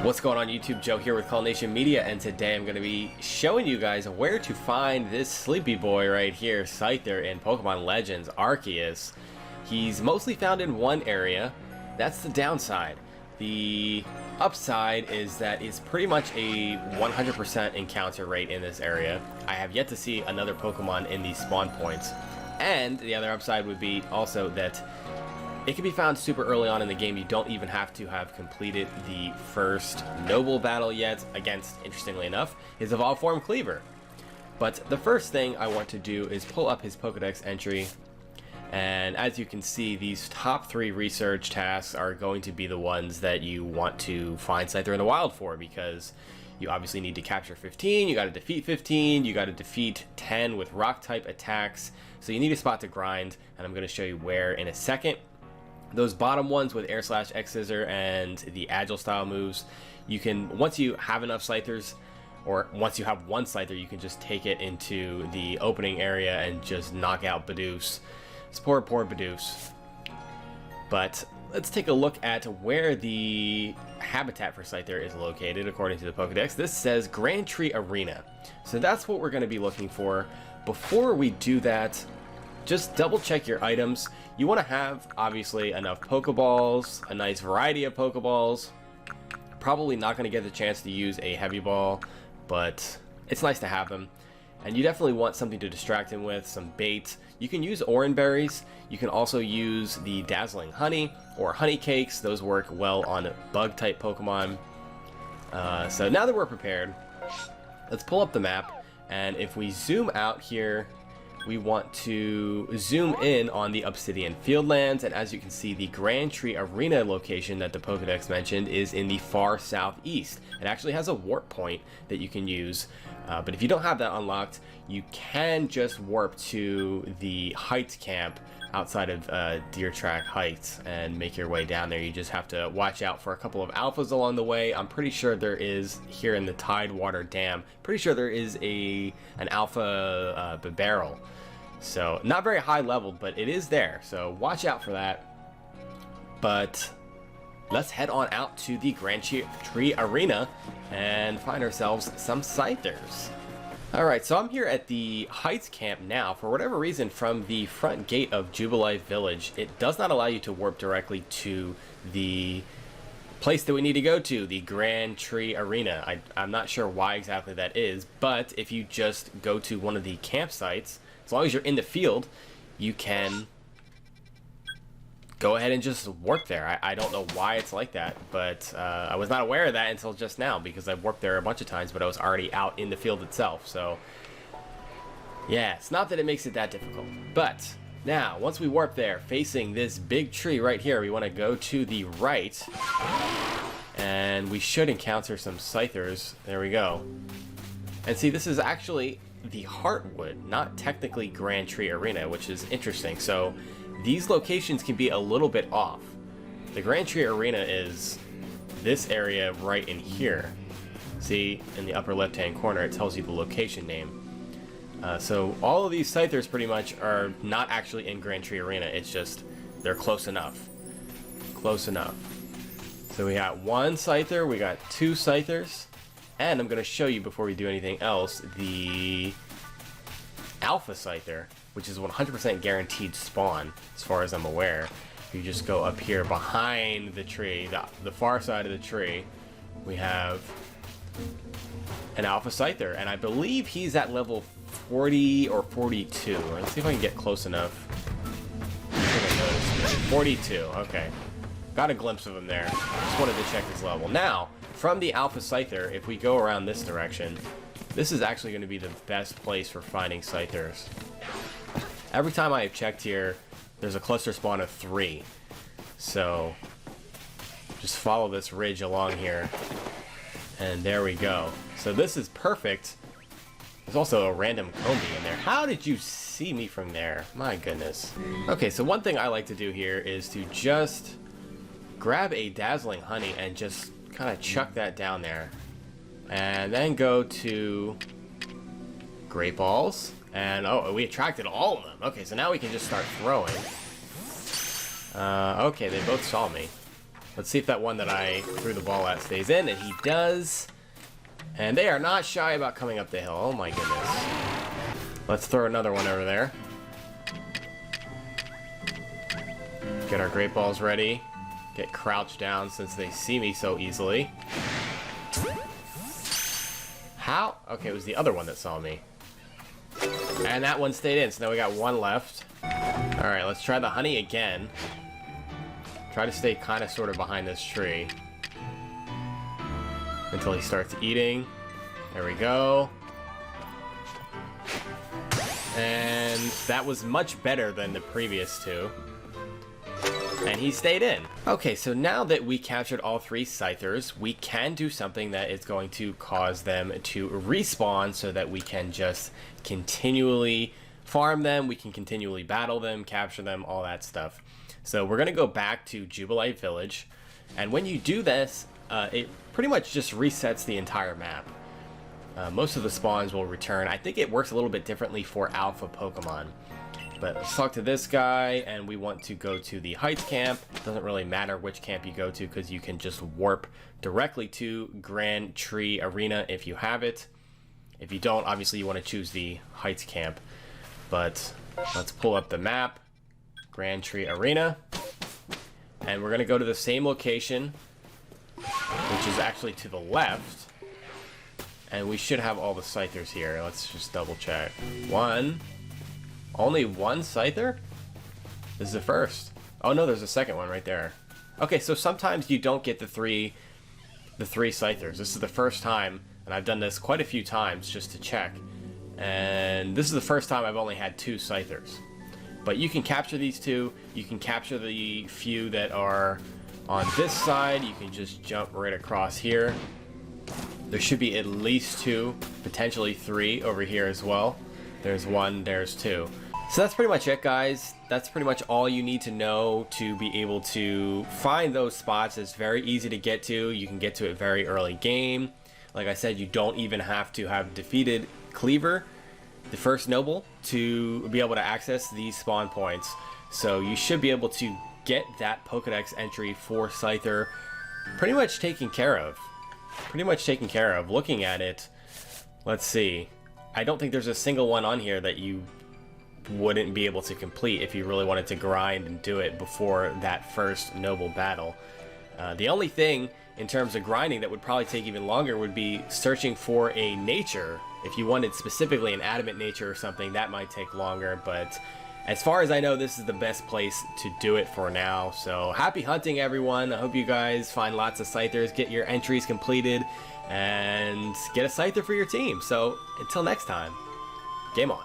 What's going on YouTube? Joe here with Call Nation Media, and today I'm going to be showing you guys where to find this sleepy boy right here, Scyther, in Pokemon Legends Arceus. He's mostly found in one area. That's the downside. The upside is that it's pretty much a 100% encounter rate in this area. I have yet to see another Pokemon in these spawn points. And the other upside would be also that it can be found super early on in the game. You don't even have to have completed the first noble battle yet against, interestingly enough, his evolved form Cleaver. But the first thing I want to do is pull up his Pokedex entry. And as you can see, these top 3 research tasks are going to be the ones that you want to find Scyther in the wild for, because you obviously need to capture 15, you got to defeat 15, you got to defeat 10 with rock type attacks. So you need a spot to grind, and I'm going to show you where in a second. Those bottom ones with Air Slash, X Scissor, and the Agile style moves, you can, once you have enough Scythers, or once you have one Scyther, you can just take it into the opening area and just knock out Bidoof. It's poor Bidoof. But let's take a look at where the habitat for Scyther is located according to the Pokedex. This says Grand Tree Arena. So that's what we're going to be looking for. Before we do that, just double check your items. You want to have, obviously, enough Pokeballs, a nice variety of Pokeballs. Probably not going to get the chance to use a Heavy Ball, but it's nice to have them. And you definitely want something to distract him with, some bait. You can use Oran Berries. You can also use the Dazzling Honey or Honey Cakes. Those work well on Bug-type Pokemon. So now that we're prepared, let's pull up the map. And if we zoom out here, we want to zoom in on the Obsidian Fieldlands, and as you can see, the Grand Tree Arena location that the Pokedex mentioned is in the far southeast. It actually has a warp point that you can use, but if you don't have that unlocked, you can just warp to the Heights camp outside of Deer Track Heights and make your way down there. You just have to watch out for a couple of alphas along the way. I'm pretty sure there is, here in the Tidewater Dam, pretty sure there is an alpha barrel. So not very high leveled, but it is there, so watch out for that. But let's head on out to the Grand Tree Arena and find ourselves some Scythers. Alright, so I'm here at the Heights camp now. For whatever reason, from the front gate of Jubilife Village, it does not allow you to warp directly to the place that we need to go to, the Grand Tree Arena. I'm not sure why exactly that is, but if you just go to one of the campsites, as long as you're in the field, you can go ahead and just warp there. I don't know why it's like that, but I was not aware of that until just now, because I've warped there a bunch of times, but I was already out in the field itself. So yeah, it's not that it makes it that difficult. But now, once we warp there, facing this big tree right here, we want to go to the right, and we should encounter some Scythers. There we go. And see, this is actually the Heartwood, not technically Grand Tree Arena, which is interesting. So these locations can be a little bit off. The Grand Tree Arena is this area right in here. See, in the upper left hand corner, it tells you the location name. So all of these Scythers pretty much are not actually in Grand Tree Arena. It's just they're close enough. Close enough. So we got one Scyther, we got 2 Scythers, and I'm going to show you before we do anything else the Alpha Scyther, which is 100% guaranteed spawn as far as I'm aware. You just go up here behind the tree, the far side of the tree, we have an Alpha Scyther, and I believe he's at level 40 or 42. Let's see if I can get close enough. I think I noticed 42. Okay, got a glimpse of him there. Just wanted to check his level. Now, from the Alpha Scyther, if we go around this direction, this is actually going to be the best place for finding Scythers. Every time I have checked here, there's a cluster spawn of 3. So just follow this ridge along here, and there we go. So this is perfect. There's also a random Combi in there. How did you see me from there? My goodness. Okay, so one thing I like to do here is to just grab a Dazzling Honey and just kind of chuck that down there. And then go to Great Balls. And oh, we attracted all of them. Okay, so now we can just start throwing. Okay, they both saw me. Let's see if that one that I threw the ball at stays in, and he does. And they are not shy about coming up the hill. Oh my goodness. Let's throw another one over there. Get our great balls ready. Get crouched down since they see me so easily. How? Okay, it was the other one that saw me. And that one stayed in, so now we got one left. Alright, let's try the honey again. Try to stay kind of sort of behind this tree. Until he starts eating. There we go. And that was much better than the previous two. And he stayed in. Okay, so now that we captured all three Scythers, we can do something that is going to cause them to respawn so that we can just continually farm them, we can continually battle them, capture them, all that stuff. So we're going to go back to Jubilite Village, and when you do this, it pretty much just resets the entire map. Most of the spawns will return. I think it works a little bit differently for alpha Pokemon. But let's talk to this guy, and we want to go to the Heights camp. Doesn't really matter which camp you go to because you can just warp directly to Grand Tree Arena if you have it. If you don't, obviously you want to choose the Heights camp. But let's pull up the map. Grand Tree Arena. And we're going to go to the same location, which is actually to the left. And we should have all the Scythers here. Let's just double check. Only one Scyther? This is the first. Oh no, there's a second one right there. Okay, so sometimes you don't get the three Scythers. This is the first time, and I've done this quite a few times just to check. And this is the first time I've only had 2 Scythers. But you can capture these 2. You can capture the few that are on this side. You can just jump right across here. There should be at least 2, potentially 3 over here as well. There's 1, there's 2. So that's pretty much it, guys. That's pretty much all you need to know to be able to find those spots. It's very easy to get to. You can get to it very early game. Like I said, you don't even have to have defeated Cleaver, the first noble, to be able to access these spawn points. So you should be able to get that Pokedex entry for Scyther pretty much taken care of. Looking at it, let's see. I don't think there's a single one on here that you wouldn't be able to complete if you really wanted to grind and do it before that first noble battle. The only thing in terms of grinding that would probably take even longer would be searching for a nature. If you wanted specifically an adamant nature or something, that might take longer, but as far as I know, this is the best place to do it for now. So happy hunting, everyone. I hope you guys find lots of Scythers, get your entries completed, and get a Scyther for your team. So until next time, game on.